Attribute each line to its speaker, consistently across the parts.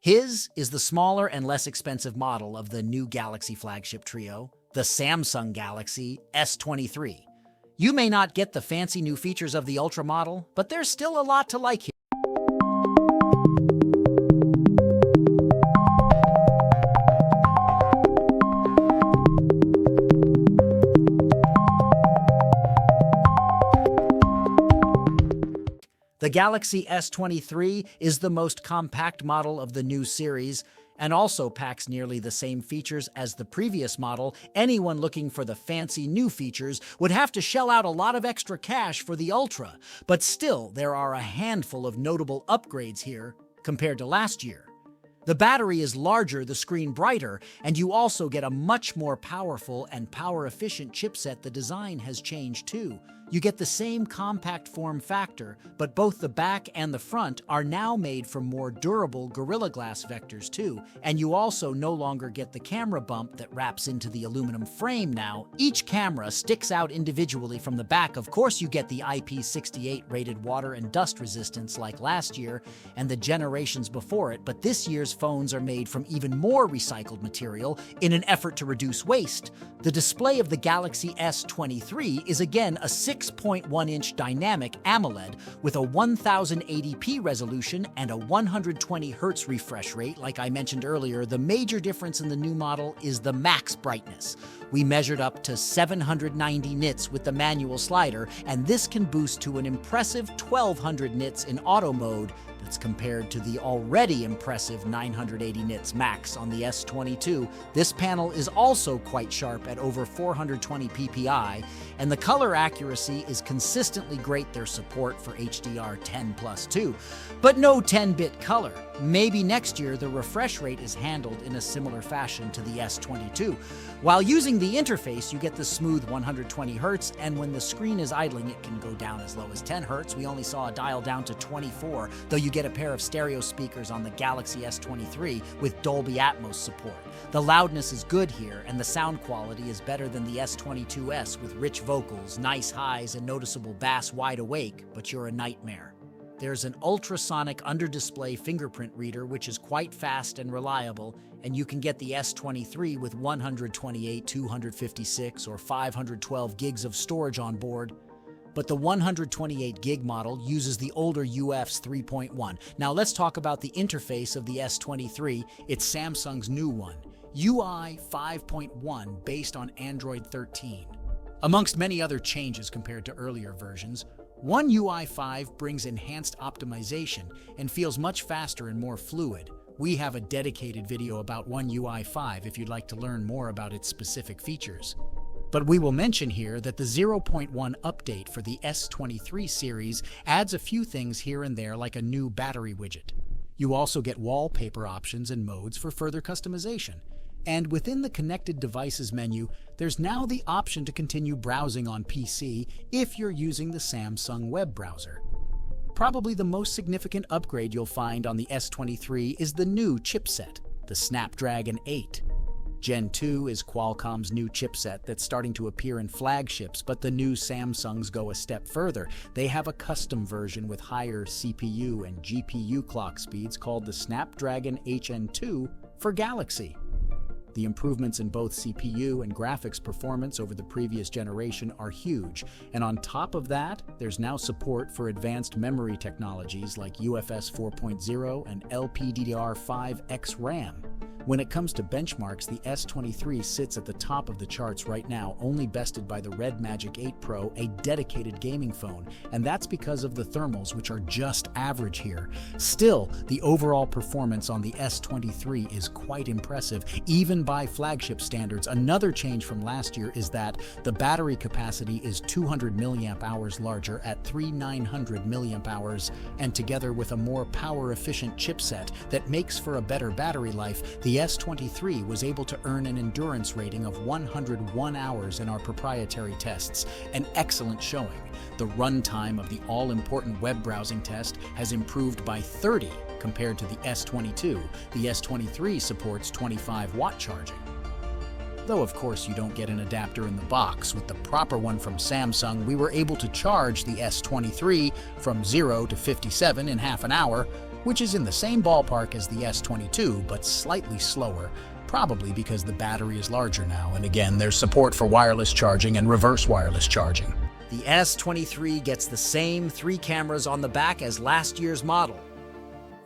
Speaker 1: His is the smaller and less expensive model of the new Galaxy flagship trio, the Samsung Galaxy S23. You may not get the fancy new features of the Ultra model, but there's still a lot to like here. The Galaxy S23 is the most compact model of the new series and also packs nearly the same features as the previous model. Anyone looking for the fancy new features would have to shell out a lot of extra cash for the Ultra, but still there are a handful of notable upgrades here compared to last year. The battery is larger, the screen brighter, and you also get a much more powerful and power-efficient chipset. The design has changed too. You get the same compact form factor, but both the back and the front are now made from more durable Gorilla Glass vectors too, and you also no longer get the camera bump that wraps into the aluminum frame now. Each camera sticks out individually from the back. Of course, you get the IP68 rated water and dust resistance like last year and the generations before it, but this year's phones are made from even more recycled material in an effort to reduce waste. The display of the Galaxy S23 is again a 6.1-inch dynamic AMOLED with a 1080p resolution and a 120Hz refresh rate. Like I mentioned earlier, the major difference in the new model is the max brightness. We measured up to 790 nits with the manual slider, and this can boost to an impressive 1200 nits in auto mode. That's compared to the already impressive 980 nits max on the S22. This panel is also quite sharp at over 420 ppi, and the color accuracy is consistently great. There's support for HDR10+ too, but no 10-bit color. Maybe next year the refresh rate is handled in a similar fashion to the S22. While using the interface, you get the smooth 120 Hz, and when the screen is idling, it can go down as low as 10 Hz. We only saw a dial down to 24, though you get a pair of stereo speakers on the Galaxy S23 with Dolby Atmos support. The loudness is good here, and the sound quality is better than the S22s with rich vocals, nice highs, and noticeable bass. Wide awake, but you're a nightmare. There's an ultrasonic under-display fingerprint reader, which is quite fast and reliable, and you can get the S23 with 128, 256, or 512 gigs of storage on board. But the 128 gig model uses the older UFS 3.1. Now let's talk about the interface of the S23. It's Samsung's new one, UI 5.1, based on Android 13. Amongst many other changes compared to earlier versions, One UI 5 brings enhanced optimization and feels much faster and more fluid. We have a dedicated video about One UI 5 if you'd like to learn more about its specific features. But we will mention here that the 0.1 update for the S23 series adds a few things here and there, like a new battery widget. You also get wallpaper options and modes for further customization. And within the Connected Devices menu, there's now the option to continue browsing on PC if you're using the Samsung web browser. Probably the most significant upgrade you'll find on the S23 is the new chipset, the Snapdragon 8. Gen 2 is Qualcomm's new chipset that's starting to appear in flagships, but the new Samsungs go a step further. They have a custom version with higher CPU and GPU clock speeds called the Snapdragon HN2 for Galaxy. The improvements in both CPU and graphics performance over the previous generation are huge, and on top of that, there's now support for advanced memory technologies like UFS 4.0 and LPDDR5X RAM. When it comes to benchmarks, the S23 sits at the top of the charts right now, only bested by the Red Magic 8 Pro, a dedicated gaming phone, and that's because of the thermals, which are just average here. Still, the overall performance on the S23 is quite impressive, even by flagship standards. Another change from last year is that the battery capacity is 200 mAh larger at 3900 mAh, and together with a more power-efficient chipset that makes for a better battery life, the S23 was able to earn an endurance rating of 101 hours in our proprietary tests, an excellent showing. The runtime of the all-important web browsing test has improved by 30 compared to the S22. The S23 supports 25-watt charging. Though of course you don't get an adapter in the box. With the proper one from Samsung, we were able to charge the S23 from 0 to 57 in half an hour,
Speaker 2: which is in the same ballpark as the S22 but slightly slower, probably because the battery is larger now, and again, there's support for wireless charging and reverse wireless charging.
Speaker 1: The S23 gets the same 3 cameras on the back as last year's model.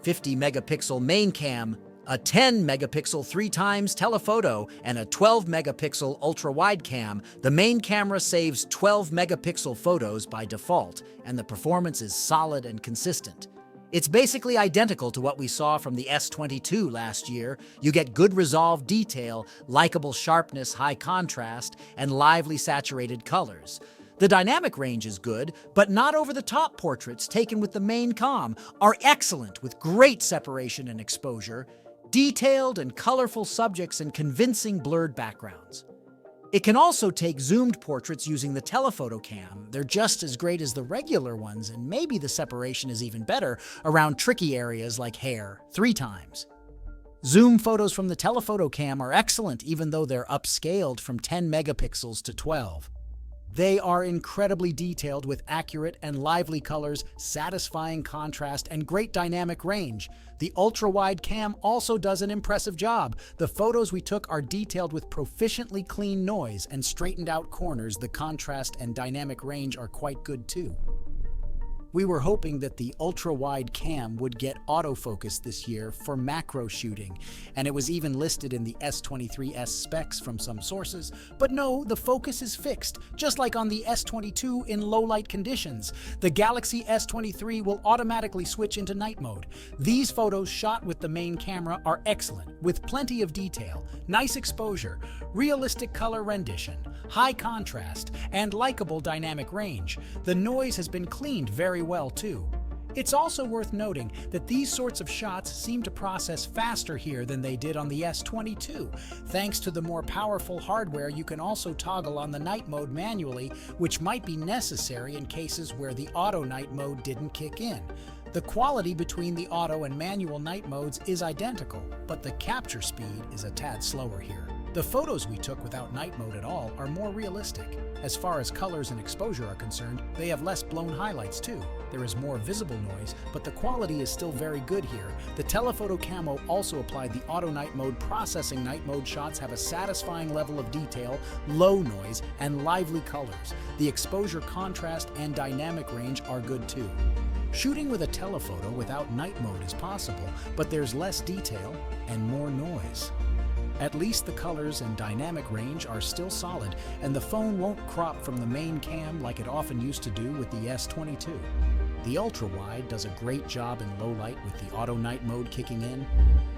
Speaker 1: 50-megapixel main cam, a 10-megapixel 3x telephoto, and a 12-megapixel ultra-wide cam. The main camera saves 12-megapixel photos by default, and the performance is solid and consistent. It's basically identical to what we saw from the S22 last year. You get good resolve detail, likable sharpness, high contrast, and lively saturated colors. The dynamic range is good, but not over-the-top portraits taken with the main cam are excellent with great separation and exposure, detailed and colorful subjects and convincing blurred backgrounds. It can also take zoomed portraits using the telephoto cam. They're just as great as the regular ones, and maybe the separation is even better around tricky areas like hair, 3x. Zoom photos from the telephoto cam are excellent even though they're upscaled from 10 megapixels to 12. They are incredibly detailed with accurate and lively colors, satisfying contrast, and great dynamic range. The ultra-wide cam also does an impressive job. The photos we took are detailed with proficiently clean noise and straightened out corners. The contrast and dynamic range are quite good too. We were hoping that the ultra-wide cam would get autofocus this year for macro shooting, and it was even listed in the S23's specs from some sources. But no, the focus is fixed, just like on the S22 in low-light conditions. The Galaxy S23 will automatically switch into night mode. These photos shot with the main camera are excellent, with plenty of detail, nice exposure, realistic color rendition, high contrast, and likable dynamic range. The noise has been cleaned very well too. It's also worth noting that these sorts of shots seem to process faster here than they did on the S22. Thanks to the more powerful hardware, you can also toggle on the night mode manually, which might be necessary in cases where the auto night mode didn't kick in. The quality between the auto and manual night modes is identical, but the capture speed is a tad slower here. The photos we took without night mode at all are more realistic. As far as colors and exposure are concerned, they have less blown highlights too. There is more visible noise, but the quality is still very good here. The telephoto camo also applied the auto night mode. Processing night mode shots have a satisfying level of detail, low noise, and lively colors. The exposure, contrast, and dynamic range are good too. Shooting with a telephoto without night mode is possible, but there's less detail and more noise. At least the colors and dynamic range are still solid, and the phone won't crop from the main cam like it often used to do with the S22. The ultra-wide does a great job in low light with the auto night mode kicking in.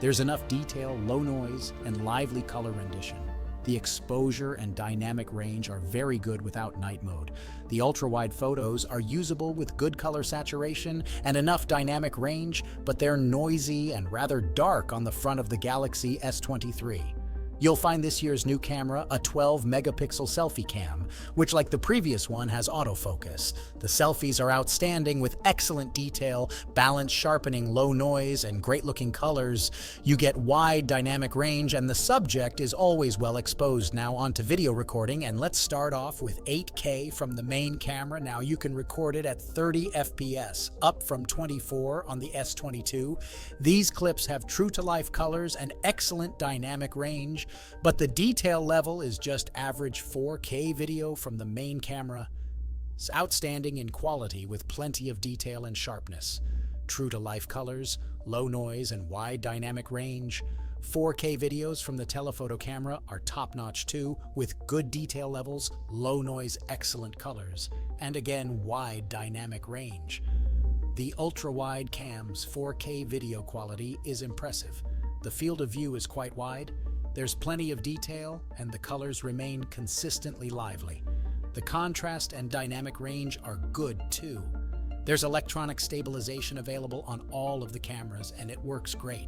Speaker 1: There's enough detail, low noise, and lively color rendition. The exposure and dynamic range are very good without night mode. The ultra-wide photos are usable with good color saturation and enough dynamic range, but they're noisy and rather dark on the front of the Galaxy S23. You'll find this year's new camera a 12-megapixel selfie cam, which, like the previous one, has autofocus. The selfies are outstanding with excellent detail, balanced sharpening, low noise, and great-looking colors. You get wide dynamic range, and the subject is always well exposed. Now onto video recording, and let's start off with 8K from the main camera. Now you can record it at 30 FPS, up from 24 on the S22. These clips have true-to-life colors and excellent dynamic range, but the detail level is just average 4K video from the main camera. It's outstanding in quality with plenty of detail and sharpness. True-to-life colors, low noise, and wide dynamic range. 4K videos from the telephoto camera are top-notch too, with good detail levels, low noise, excellent colors, and again, wide dynamic range. The ultra-wide cam's 4K video quality is impressive. The field of view is quite wide. There's plenty of detail, and the colors remain consistently lively. The contrast and dynamic range are good too. There's electronic stabilization available on all of the cameras, and it works great.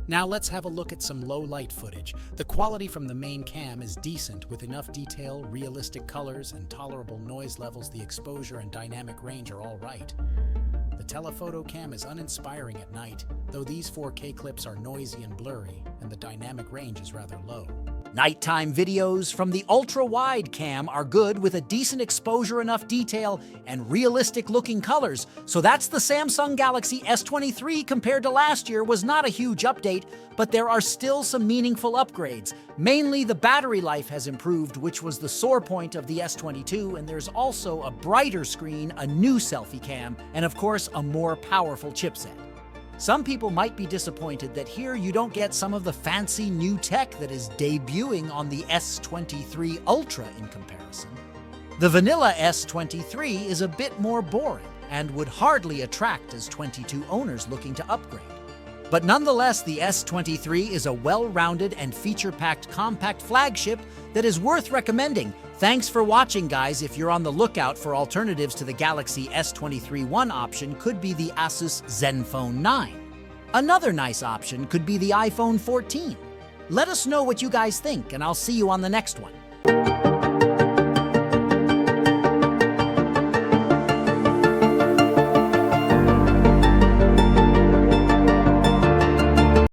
Speaker 1: Now let's have a look at some low-light footage. The quality from the main cam is decent with enough detail, realistic colors, and tolerable noise levels. The exposure and dynamic range are all right. The telephoto cam is uninspiring at night, though these 4K clips are noisy and blurry, and the dynamic range is rather low. Nighttime videos from the ultra-wide cam are good with a decent exposure, enough detail, and realistic-looking colors. So that's the Samsung Galaxy S23. Compared to last year was not a huge update, but there are still some meaningful upgrades. Mainly the battery life has improved, which was the sore point of the S22, and there's also a brighter screen, a new selfie cam, and of course a more powerful chipset. Some people might be disappointed that here you don't get some of the fancy new tech that is debuting on the S23 Ultra in comparison. The vanilla S23 is a bit more boring and would hardly attract S22 owners looking to upgrade. But nonetheless, the S23 is a well-rounded and feature-packed compact flagship that is worth recommending. Thanks for watching, guys. If you're on the lookout for alternatives to the Galaxy S23, one option could be the Asus Zenfone 9. Another nice option could be the iPhone 14. Let us know what you guys think, and I'll see you on the next one.